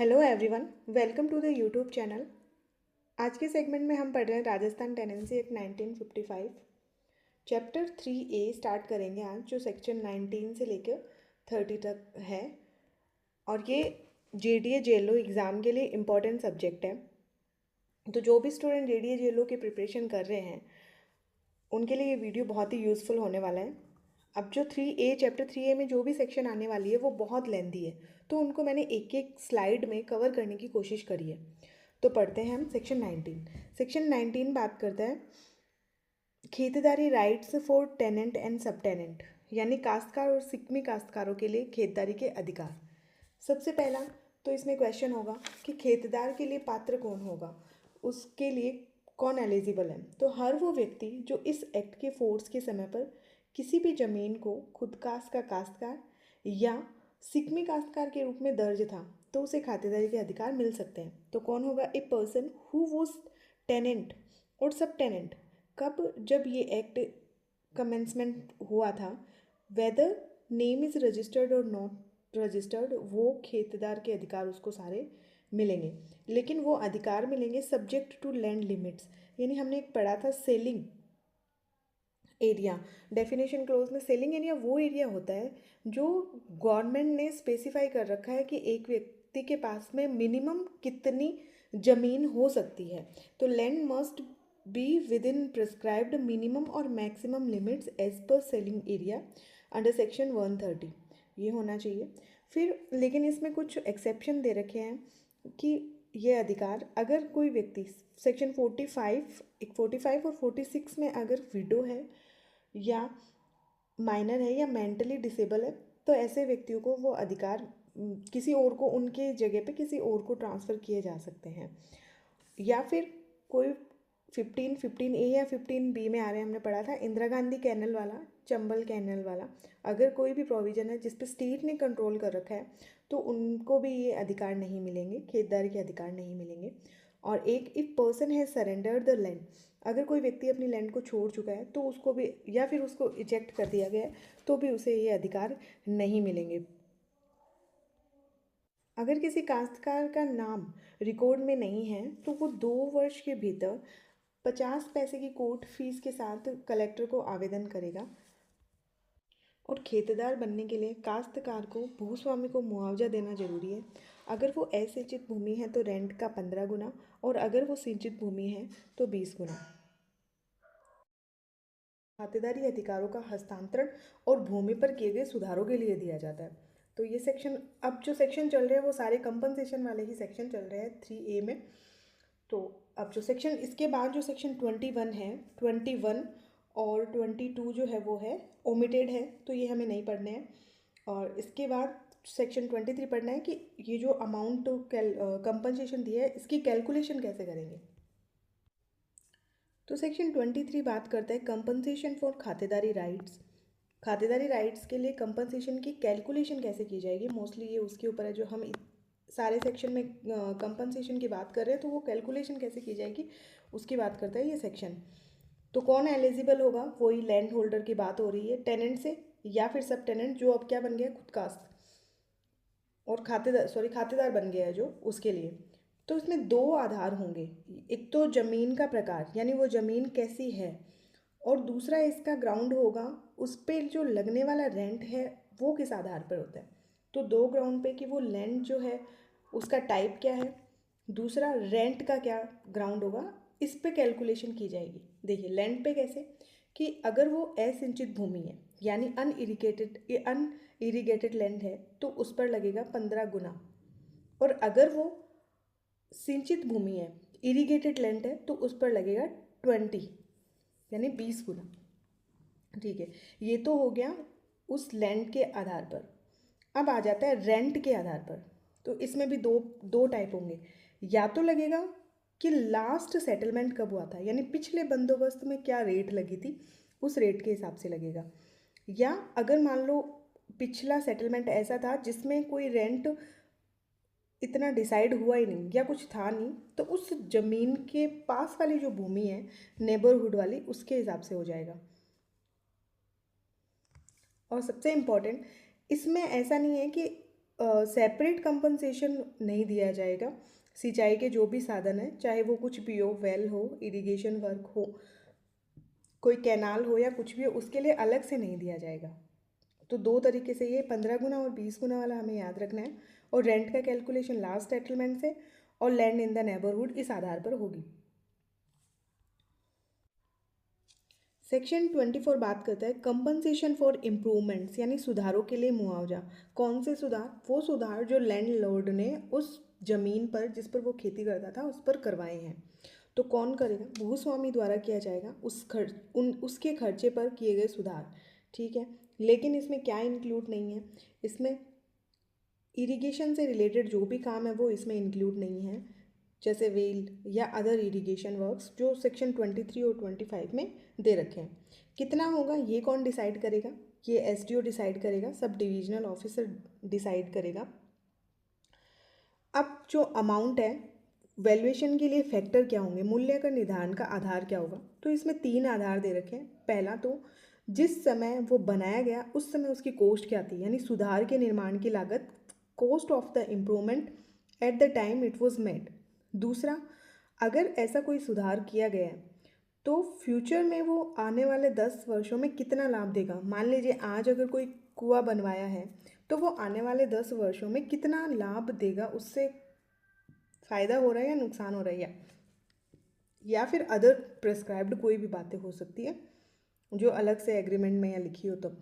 Hello everyone, welcome to the YouTube channel. आज के segment में हम पढ़ रहे हैं Rajasthan tenancy act 1955। Chapter 3A start करेंगे आज, जो सेक्शन 19 से लेकर 30 तक है। और ये JDA JLO एग्ज़ाम के लिए इम्पॉर्टेंट सब्जेक्ट है। तो जो भी स्टूडेंट JDA JLO की प्रिपरेशन कर रहे हैं उनके लिए ये वीडियो बहुत ही यूज़फुल होने वाला है। अब जो चैप्टर 3A में जो भी सेक्शन आने वाली है वो बहुत लेंथी है, तो उनको मैंने एक एक स्लाइड में कवर करने की कोशिश करी है। तो पढ़ते हैं हम सेक्शन 19। सेक्शन 19 बात करता है खेतदारी राइट्स फॉर टेनेंट एंड सब टेनेंट, यानी काश्तकार और सिकमी काश्तकारों के लिए खेतदारी के अधिकार। सबसे पहला तो इसमें क्वेश्चन होगा कि खेतदार के लिए पात्र कौन होगा, उसके लिए कौन एलिजिबल है। तो हर वो व्यक्ति जो इस एक्ट के फोर्स के समय पर किसी भी ज़मीन को खुदकाश का काश्तकार या सिकमी काश्तकार के रूप में दर्ज था, तो उसे खातेदारी के अधिकार मिल सकते हैं। तो कौन होगा? A person who was tenant और सब टेनेंट। कब? जब ये एक्ट कमेंसमेंट हुआ था। वेदर नेम इज़ रजिस्टर्ड और नॉट रजिस्टर्ड, वो खेतदार के अधिकार उसको सारे मिलेंगे, लेकिन वो अधिकार मिलेंगे सब्जेक्ट टू लैंड लिमिट्स। यानी हमने एक पढ़ा था सेलिंग एरिया, डेफिनेशन क्लोज में सेलिंग एरिया वो एरिया होता है जो गवर्नमेंट ने स्पेसिफाई कर रखा है कि एक व्यक्ति के पास में मिनिमम कितनी ज़मीन हो सकती है। तो land must be within prescribed minimum और maximum limits as per selling area under section 130, ये होना चाहिए। फिर लेकिन इसमें कुछ एक्सेप्शन दे रखे हैं कि ये अधिकार अगर कोई व्यक्ति सेक्शन 45 और 46 में अगर विडो है या माइनर है या मेंटली डिसेबल है, तो ऐसे व्यक्तियों को वो अधिकार किसी और को, उनके जगह पे किसी और को ट्रांसफ़र किए जा सकते हैं। या फिर कोई 15A या 15B में आ रहे हैं, हमने पढ़ा था इंदिरा गांधी कैनल वाला, चंबल कैनल वाला। अगर कोई भी प्रोविज़न है जिस पे स्टेट ने कंट्रोल कर रखा है, तो उनको भी ये अधिकार नहीं मिलेंगे, खेतदारी के अधिकार नहीं मिलेंगे। और एक, इफ़ पर्सन है सरेंडर द लैंड, अगर कोई व्यक्ति अपनी लैंड को छोड़ चुका है तो उसको भी, या फिर उसको इजेक्ट कर दिया गया है, तो भी उसे ये अधिकार नहीं मिलेंगे। अगर किसी काश्तकार का नाम रिकॉर्ड में नहीं है तो वो 2 वर्ष के भीतर 50 पैसे की कोर्ट फीस के साथ कलेक्टर को आवेदन करेगा। और खेतेदार बनने के लिए काश्तकार को भूस्वामी को मुआवजा देना जरूरी है। अगर वो असिंचित भूमि है तो रेंट का 15 गुना, और अगर वो सिंचित भूमि है तो 20 गुना। खातेदारी अधिकारों का हस्तांतरण और भूमि पर किए गए सुधारों के लिए दिया जाता है। तो ये सेक्शन, अब जो सेक्शन चल रहे हैं वो सारे कंपनसेशन वाले ही सेक्शन चल रहे हैं 3A में। तो अब जो सेक्शन इसके बाद जो सेक्शन 21 है, 21 और 22 जो है वो है ओमिटेड है, तो ये हमें नहीं पढ़ने हैं। और इसके बाद सेक्शन 23 पढ़ना है कि ये जो अमाउंट कंपनसेशन दिया है इसकी कैलकुलेशन कैसे करेंगे। तो सेक्शन 23 बात करता है कंपनसेशन फॉर खातेदारी राइट्स। खातेदारी राइट्स के लिए कंपनसेशन की कैलकुलेशन कैसे की जाएगी, मोस्टली ये उसके ऊपर है। जो हम सारे सेक्शन में कंपनसेशन की बात कर रहे हैं, तो वो कैलकुलेशन कैसे की जाएगी उसकी बात करता है ये सेक्शन। तो कौन एलिजिबल होगा? वही लैंड होल्डर की बात हो रही है, टेनेंट से या फिर सब टेनेंट जो अब क्या बन गया, खुद कास्ट और खातेदार बन गया है जो, उसके लिए। तो इसमें 2 आधार होंगे, एक तो ज़मीन का प्रकार यानी वो ज़मीन कैसी है, और दूसरा इसका ग्राउंड होगा, उस पर जो लगने वाला रेंट है वो किस आधार पर होता है। तो 2 ग्राउंड पे कि वो लैंड जो है उसका टाइप क्या है, दूसरा रेंट का क्या ग्राउंड होगा, इस पे कैलकुलेशन की जाएगी। देखिए लैंड पे कैसे, कि अगर वो असिंचित भूमि है यानी अनइरिगेटेड लैंड है तो उस पर लगेगा 15 गुना, और अगर वो सिंचित भूमि है, इरिगेटेड लैंड है, तो उस पर लगेगा 20 यानी 20 गुना। ठीक है, ये तो हो गया उस लैंड के आधार पर। अब आ जाता है रेंट के आधार पर। तो इसमें भी दो दो टाइप होंगे, या तो लगेगा कि लास्ट सेटलमेंट कब हुआ था, यानी पिछले बंदोबस्त में क्या रेट लगी थी उस रेट के हिसाब से लगेगा। या अगर मान लो पिछला सेटलमेंट ऐसा था जिसमें कोई रेंट इतना डिसाइड हुआ ही नहीं या कुछ था नहीं, तो उस ज़मीन के पास वाली जो भूमि है नेबरहुड वाली, उसके हिसाब से हो जाएगा। और सबसे इम्पॉर्टेंट, इसमें ऐसा नहीं है कि सेपरेट कंपनसेशन नहीं दिया जाएगा। सिंचाई के जो भी साधन है, चाहे वो कुछ भी हो, वेल हो, इरिगेशन वर्क हो, कोई कैनाल हो या कुछ भी हो, उसके लिए अलग से नहीं दिया जाएगा। तो दो तरीके से, ये 15 गुना और 20 गुना वाला हमें याद रखना है। और रेंट का कैलकुलेशन लास्ट सेटलमेंट से और लैंड इन द नेबरहुड इस आधार पर होगी। सेक्शन 24 बात करता है कंपनसेशन फॉर इम्प्रूवमेंट्स, यानी सुधारों के लिए मुआवजा। कौन से सुधार? वो सुधार जो लैंडलॉर्ड ने उस जमीन पर जिस पर वो खेती करता था उस पर करवाए हैं। तो कौन करेगा? भूस्वामी द्वारा किया जाएगा, उसके खर्चे पर किए गए सुधार। ठीक है, लेकिन इसमें क्या इंक्लूड नहीं है? इसमें इरिगेशन से रिलेटेड जो भी काम है वो इसमें इंक्लूड नहीं है, जैसे वेल या अदर इरिगेशन वर्क्स जो सेक्शन 23 और 25 में दे रखे हैं। कितना होगा ये कौन डिसाइड करेगा? ये एसडीओ डिसाइड करेगा, सब डिविजनल ऑफिसर डिसाइड करेगा। अब जो अमाउंट है, वैल्यूएशन के लिए फैक्टर क्या होंगे, मूल्य का निर्धारण का आधार क्या होगा? तो इसमें 3 आधार दे रखे हैं। पहला तो जिस समय वो बनाया गया उस समय उसकी कॉस्ट क्या थी, यानी सुधार के निर्माण की लागत, cost of the improvement at the time it was made. दूसरा, अगर ऐसा कोई सुधार किया गया है तो फ्यूचर में वो आने वाले 10 वर्षों में कितना लाभ देगा। मान लीजिए आज अगर कोई कुआं बनवाया है तो वो आने वाले 10 वर्षों में कितना लाभ देगा, उससे फ़ायदा हो रहा है या नुकसान हो रहा है, या फिर अदर प्रिस्क्राइब्ड कोई भी बातें हो सकती है जो अलग से एग्रीमेंट में या लिखी हो तब।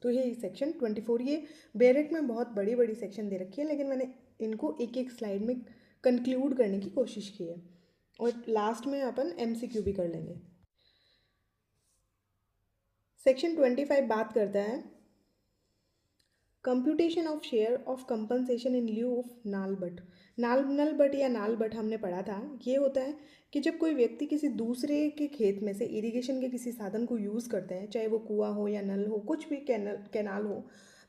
तो ये सेक्शन 24, ये बेरेट में बहुत बड़ी बड़ी सेक्शन दे रखी है, लेकिन मैंने इनको एक एक स्लाइड में कंक्लूड करने की कोशिश की है और लास्ट में अपन एमसीक्यू भी कर लेंगे। सेक्शन 25 बात करता है computation of share of compensation in lieu of नाल बट। नल बट या नाल बट हमने पढ़ा था। ये होता है कि जब कोई व्यक्ति किसी दूसरे के खेत में से इरिगेशन के किसी साधन को यूज़ करते हैं, चाहे वो कुआं हो या नल हो, कुछ भी कैनाल हो,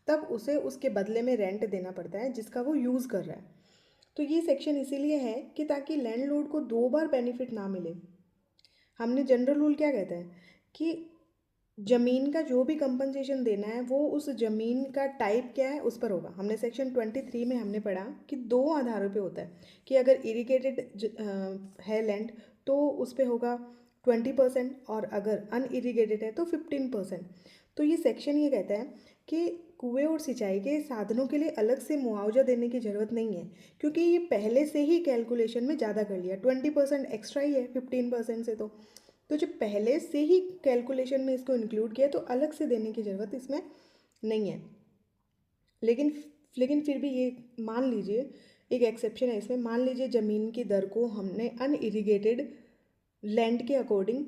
तब उसे उसके बदले में रेंट देना पड़ता है जिसका वो यूज़ कर रहा है। तो ये सेक्शन इसीलिए है कि ताकि लैंडलॉर्ड को दो बार बेनिफिट ना मिले। हमने जनरल रूल क्या कहता है कि ज़मीन का जो भी कंपनसेशन देना है वो उस ज़मीन का टाइप क्या है उस पर होगा। हमने सेक्शन 23 में हमने पढ़ा कि दो आधारों पे होता है कि अगर इरिगेटेड है लैंड तो उस पर होगा 20% और अगर अनइरिगेटेड है तो 15%। तो ये सेक्शन ये कहता है कि कुएं और सिंचाई के साधनों के लिए अलग से मुआवजा देने की ज़रूरत नहीं है, क्योंकि ये पहले से ही कैलकुलेशन में ज़्यादा कर लिया। 20% एक्स्ट्रा ही है 15% से। तो जब पहले से ही कैलकुलेशन में इसको इंक्लूड किया तो अलग से देने की ज़रूरत इसमें नहीं है। लेकिन लेकिन फिर भी ये मान लीजिए, एक एक्सेप्शन है इसमें। मान लीजिए ज़मीन की दर को हमने अनइरिगेटेड लैंड के अकॉर्डिंग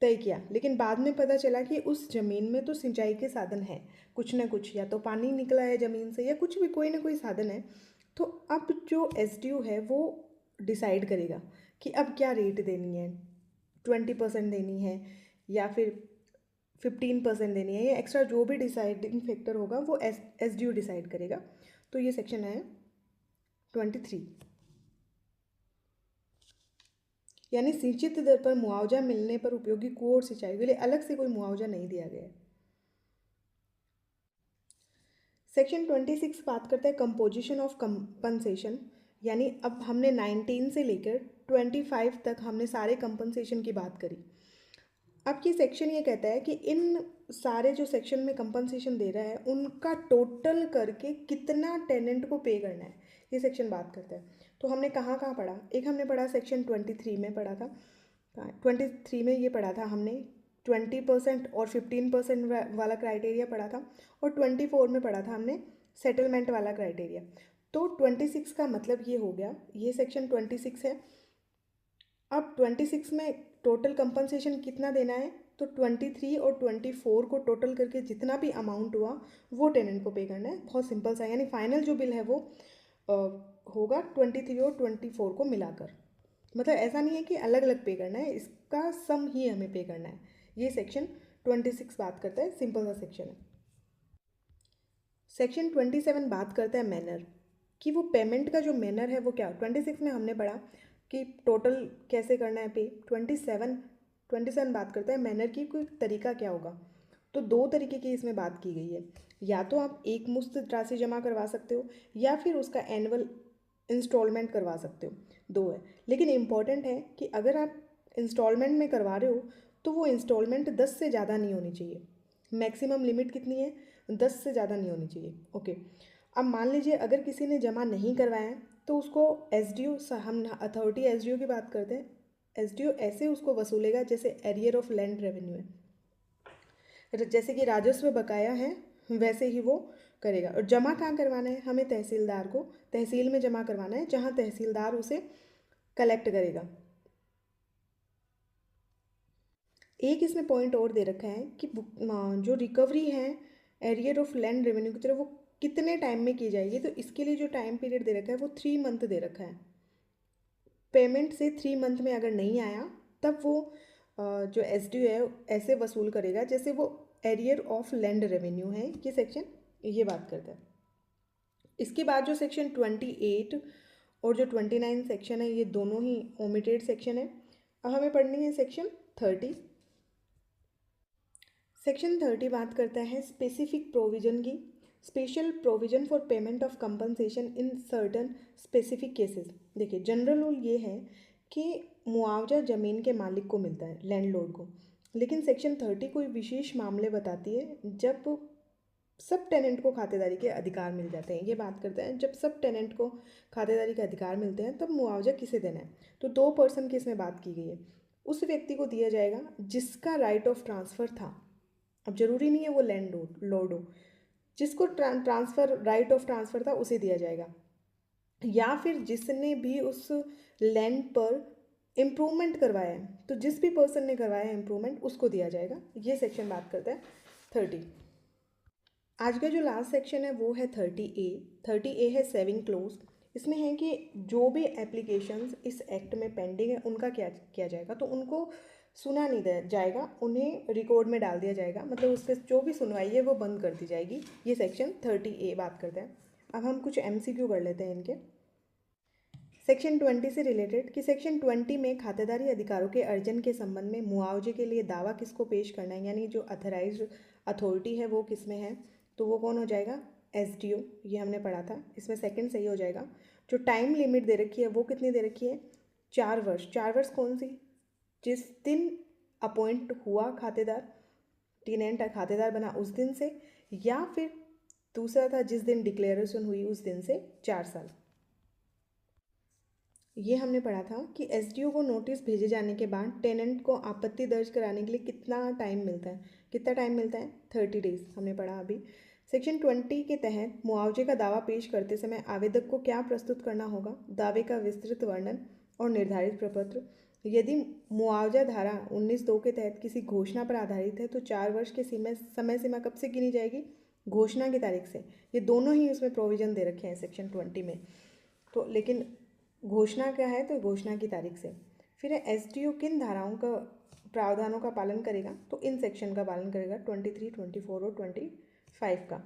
तय किया, लेकिन बाद में पता चला कि उस ज़मीन में तो सिंचाई के साधन है कुछ ना कुछ, या तो पानी निकला है ज़मीन से या कुछ भी कोई ना कोई साधन है। तो अब जो एसडीओ है वो डिसाइड करेगा कि अब क्या रेट देनी है, 20% देनी है या फिर 15% देनी है, या एक्स्ट्रा जो भी डिसाइडिंग फैक्टर होगा वो एसडीओ डिसाइड करेगा। तो ये सेक्शन है 23, यानी सिंचित दर पर मुआवजा मिलने पर उपयोगी कुओं और सिंचाई के लिए अलग से कोई मुआवजा नहीं दिया गया है। सेक्शन 26 बात करता है कंपोजिशन ऑफ कंपनसेशन, यानी अब हमने 19 से लेकर 25 तक हमने सारे कंपनसेशन की बात करी। अब ये सेक्शन ये कहता है कि इन सारे जो सेक्शन में कंपनसेशन दे रहा है उनका टोटल करके कितना टेनेंट को पे करना है, ये सेक्शन बात करता है। तो हमने कहाँ कहाँ पढ़ा? एक हमने पढ़ा सेक्शन 23 में पढ़ा था, 23 में ये पढ़ा था हमने 20% और 15% वाला क्राइटेरिया पढ़ा था, और 24 में पढ़ा था हमने सेटलमेंट वाला क्राइटेरिया। तो 26 का मतलब ये हो गया, ये सेक्शन 26 है। अब 26 में टोटल कंपनसेशन कितना देना है, तो 23 और 24 को टोटल करके जितना भी अमाउंट हुआ वो टेनेंट को पे करना है। बहुत सिंपल सा, यानी फाइनल जो बिल है वो होगा 23 और 24 को मिलाकर। मतलब ऐसा नहीं है कि अलग अलग पे करना है, इसका सम ही हमें पे करना है। ये सेक्शन 26 बात करता है, सिंपल सा सेक्शन है। सेक्शन 27 बात करता है मैनर, कि वो पेमेंट का जो मैनर है वो क्या। 26 में हमने पढ़ा कि टोटल कैसे करना है पे। 27 बात करता है मैनर की, कोई तरीका क्या होगा। तो दो तरीके की इसमें बात की गई है। या तो आप एक मुश्त राशि जमा करवा सकते हो या फिर उसका एनुअल इंस्टॉलमेंट करवा सकते हो, दो है। लेकिन इम्पॉर्टेंट है कि अगर आप इंस्टॉलमेंट में करवा रहे हो तो वो इंस्टॉलमेंट 10 से ज़्यादा नहीं होनी चाहिए। मैक्सिमम लिमिट कितनी है? 10 से ज़्यादा नहीं होनी चाहिए। ओके, अब मान लीजिए अगर किसी ने जमा नहीं करवाया है तो उसको एसडीओ, हम अथॉरिटी एसडीओ की बात करते हैं, एसडीओ ऐसे उसको वसूलेगा जैसे एरियर ऑफ लैंड रेवेन्यू है, जैसे कि राजस्व बकाया है वैसे ही वो करेगा। और जमा कहाँ करवाना है? हमें तहसीलदार को तहसील में जमा करवाना है, जहाँ तहसीलदार उसे कलेक्ट करेगा। एक इसमें पॉइंट और दे रखा है कि जो रिकवरी है एरियर ऑफ लैंड रेवेन्यू की तरफ वो कितने टाइम में की जाएगी। तो इसके लिए जो टाइम पीरियड दे रखा है वो 3 मंथ दे रखा है। पेमेंट से 3 मंथ में अगर नहीं आया तब वो जो एसडीओ है ऐसे वसूल करेगा जैसे वो एरियर ऑफ लैंड रेवेन्यू है। ये सेक्शन ये बात करता है। इसके बाद जो सेक्शन 28 और जो 29 सेक्शन है ये दोनों ही ओमिटेड सेक्शन है। अब हमें पढ़नी है सेक्शन 30। सेक्शन 30 बात करता है स्पेसिफिक प्रोविजन की, special provision for payment of compensation in certain specific cases. देखिए जनरल रूल ये है कि मुआवजा ज़मीन के मालिक को मिलता है, लैंडलॉर्ड को। लेकिन सेक्शन 30 कोई विशेष मामले बताती है जब सब टेनेंट को खातेदारी के अधिकार मिल जाते हैं। ये बात करते हैं जब सब टेनेंट को खातेदारी के अधिकार मिलते हैं तब मुआवजा किसे देना है। तो 2 पर्सन की इसमें बात की गई है। उस व्यक्ति को दिया जाएगा जिसका राइट ऑफ ट्रांसफ़र था। अब जरूरी नहीं है वो लैंड लॉर्ड हो, जिसको ट्रांसफ़र राइट ऑफ ट्रांसफ़र था उसे दिया जाएगा, या फिर जिसने भी उस लैंड पर इम्प्रूवमेंट करवाया है, तो जिस भी पर्सन ने करवाया है इम्प्रूवमेंट उसको दिया जाएगा। ये सेक्शन बात करता है 30। आज का जो लास्ट सेक्शन है वो है 30A। 30A है सेविंग क्लोज। इसमें है कि जो भी एप्लीकेशंस इस एक्ट में पेंडिंग है उनका क्या किया जाएगा। तो उनको सुना नहीं जाएगा, उन्हें रिकॉर्ड में डाल दिया जाएगा, मतलब उससे जो भी सुनवाई है वो बंद कर दी जाएगी। ये सेक्शन 30A बात करते हैं। अब हम कुछ MCQ कर लेते हैं इनके। सेक्शन 20 से रिलेटेड कि सेक्शन 20 में खातेदारी अधिकारों के अर्जन के संबंध में मुआवजे के लिए दावा किसको पेश करना है, यानी जो अथराइज्ड अथॉरिटी है वो किस में है, तो वो कौन हो जाएगा? एसडीओ। ये हमने पढ़ा था, इसमें सेकंड सही हो जाएगा। जो टाइम लिमिट दे रखी है वो कितनी दे रखी है? 4 वर्ष। 4 वर्ष कौन सी? जिस दिन अपॉइंट हुआ खातेदार, टीनेंट खातेदार बना उस दिन से, या फिर दूसरा था जिस दिन डिक्लेरेशन हुई उस दिन से 4 साल। ये हमने पढ़ा था कि एसडीओ को नोटिस भेजे जाने के बाद टेनेंट को आपत्ति दर्ज कराने के लिए कितना टाइम मिलता है? कितना टाइम मिलता है? 30 डेज हमने पढ़ा अभी। सेक्शन 20 के तहत मुआवजे का दावा पेश करते समय आवेदक को क्या प्रस्तुत करना होगा? दावे का विस्तृत वर्णन और निर्धारित प्रपत्र। यदि मुआवजा धारा 19(2) के तहत किसी घोषणा पर आधारित है तो 4 वर्ष के समय सीमा कब से गिनी जाएगी? घोषणा की तारीख से। ये दोनों ही उसमें प्रोविजन दे रखे हैं सेक्शन 20 में। तो लेकिन घोषणा क्या है? तो घोषणा की तारीख से। फिर एसडीओ किन धाराओं का प्रावधानों का पालन करेगा? तो इन सेक्शन का पालन करेगा 23, 24 और 25 का।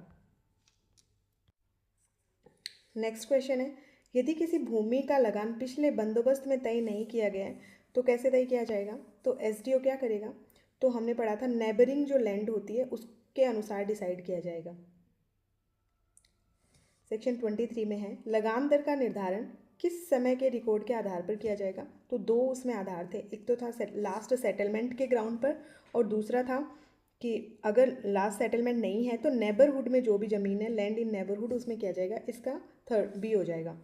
नेक्स्ट क्वेश्चन है यदि किसी भूमि का लगान पिछले बंदोबस्त में तय नहीं किया गया है तो कैसे तय किया जाएगा? तो एसडीओ क्या करेगा? तो हमने पढ़ा था नेबरिंग जो लैंड होती है उसके अनुसार डिसाइड किया जाएगा। सेक्शन 23 में है लगान दर का निर्धारण किस समय के रिकॉर्ड के आधार पर किया जाएगा? तो 2 उसमें आधार थे, एक तो था लास्ट सेटलमेंट के ग्राउंड पर और दूसरा था कि अगर लास्ट सेटलमेंट नहीं है तो नेबरहुड में जो भी ज़मीन है, लैंड इन नेबरहुड, उसमें किया जाएगा। इसका थर्ड बी हो जाएगा।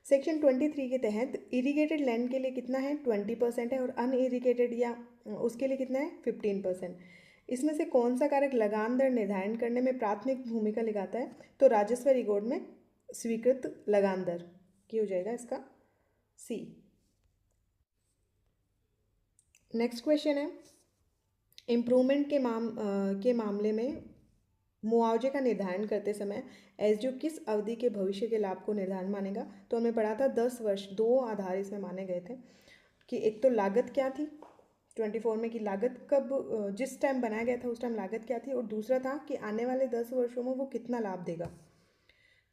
सेक्शन 23 के तहत इरीगेटेड लैंड के लिए कितना है? 20% है, और अनइरीगेटेड या उसके लिए कितना है? 15%। इसमें से कौन सा कारक लगान दर निर्धारण करने में प्राथमिक भूमिका निभाता है? तो राजस्व रिकॉर्ड में स्वीकृत लगान दर की हो जाएगा इसका सी। नेक्स्ट क्वेश्चन है इम्प्रूवमेंट के मामले में मुआवजे का निर्धारण करते समय एसडीओ किस अवधि के भविष्य के लाभ को निर्धारण मानेगा? तो हमें पढ़ा था 10 वर्ष। 2 आधार इसमें माने गए थे कि एक तो लागत क्या थी 24 में, कि लागत कब जिस टाइम बनाया गया था उस टाइम लागत क्या थी, और दूसरा था कि आने वाले 10 वर्षों में वो कितना लाभ देगा।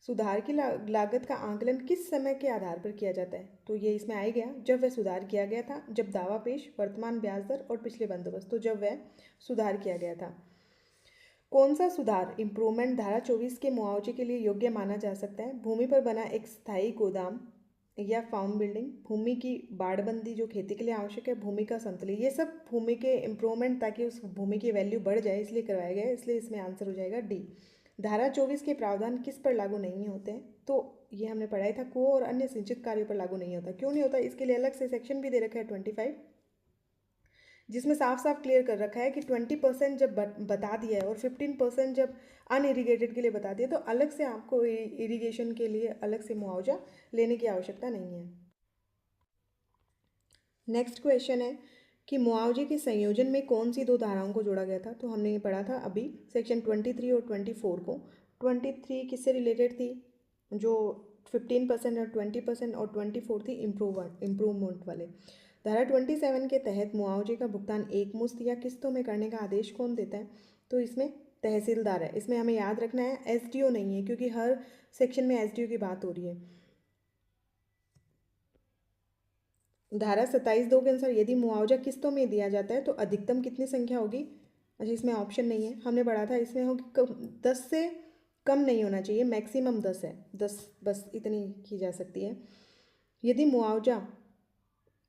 सुधार की लागत का आंकलन किस समय के आधार पर किया जाता है? तो ये इसमें आ गया जब वह सुधार किया गया था, जब दावा पेश, वर्तमान ब्याज दर और पिछले बंदोबस्त, तो जब वह सुधार किया गया था। कौन सा सुधार इम्प्रूवमेंट धारा 24 के मुआवजे के लिए योग्य माना जा सकता है? भूमि पर बना एक स्थायी गोदाम या फार्म बिल्डिंग, भूमि की बाड़बंदी जो खेती के लिए आवश्यक है, भूमि का संतुलन, ये सब भूमि के इम्प्रूवमेंट ताकि उस भूमि की वैल्यू बढ़ जाए इसलिए करवाया गया है, इसलिए इसमें आंसर हो जाएगा डी। धारा 24 के प्रावधान किस पर लागू नहीं होते हैं? तो ये हमने पढ़ाया था, कुओं और अन्य सिंचित कार्यों पर लागू नहीं होता। क्यों नहीं होता? इसके लिए अलग से सेक्शन भी दे रखा है 25, जिसमें साफ साफ क्लियर कर रखा है कि 20% जब बता दिया है और 15% जब अनइरीगेटेड के लिए बता दिया तो अलग से आपको इरिगेशन के लिए अलग से मुआवजा लेने की आवश्यकता नहीं है। नेक्स्ट क्वेश्चन है कि मुआवजे के संयोजन में कौन सी दो धाराओं को जोड़ा गया था? तो हमने ये पढ़ा था अभी सेक्शन 23 और 24 को। 23 किससे रिलेटेड थी? जो 15% और 20% और 24 थी इम्प्रूवमेंट वाले। धारा 27 के तहत मुआवजे का भुगतान एक मुश्त या किस्तों में करने का आदेश कौन देता है? तो इसमें तहसीलदार है। इसमें हमें याद रखना है एसडीओ नहीं है, क्योंकि हर सेक्शन में एसडीओ की बात हो रही है। धारा 27(2) के अनुसार यदि मुआवजा किस्तों में दिया जाता है तो अधिकतम कितनी संख्या होगी? अच्छा, इसमें ऑप्शन नहीं है, हमने पढ़ा था इसमें होगी 10 से कम नहीं होना चाहिए, मैक्सिमम 10 है, 10 बस इतनी की जा सकती है। यदि मुआवजा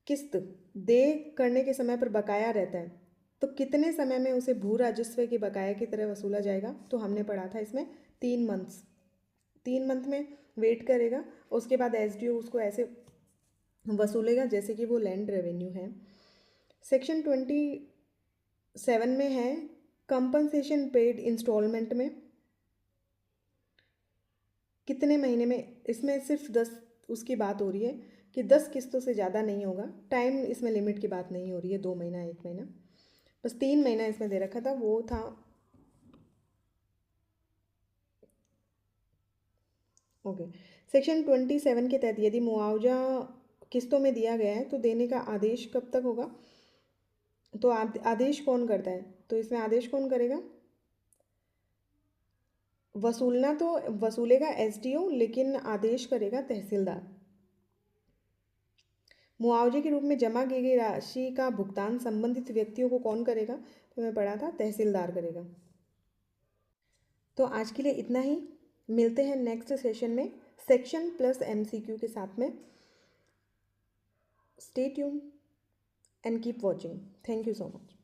किस्त दे करने के समय पर बकाया रहता है तो कितने समय में उसे भू राजस्व के बकाया की तरह वसूला जाएगा? तो हमने पढ़ा था इसमें 3 मंथ्स, 3 मंथ में वेट करेगा, उसके बाद एसडीओ उसको ऐसे वसूलेगा जैसे कि वो लैंड रेवेन्यू है। सेक्शन 27 में है कंपनसेशन पेड इंस्टॉलमेंट में कितने महीने में? इसमें सिर्फ 10 उसकी बात हो रही है कि 10 किस्तों से ज़्यादा नहीं होगा। टाइम इसमें लिमिट की बात नहीं हो रही है, 2 महीना 1 महीना, बस 3 महीना इसमें दे रखा था, वो था ओके। सेक्शन 27 के तहत यदि मुआवजा किस्तों में दिया गया है तो देने का आदेश कब तक होगा? तो आदेश कौन करता है? तो इसमें आदेश कौन करेगा? वसूलना तो वसूलेगा एसडीओ, लेकिन आदेश करेगा तहसीलदार। मुआवजे के रूप में जमा की गई राशि का भुगतान संबंधित व्यक्तियों को कौन करेगा? तो मैं पढ़ा था तहसीलदार करेगा। तो आज के लिए इतना ही, मिलते हैं नेक्स्ट सेशन में सेक्शन प्लस एमसीक्यू के साथ में। Stay tune and keep watching. Thank you so much.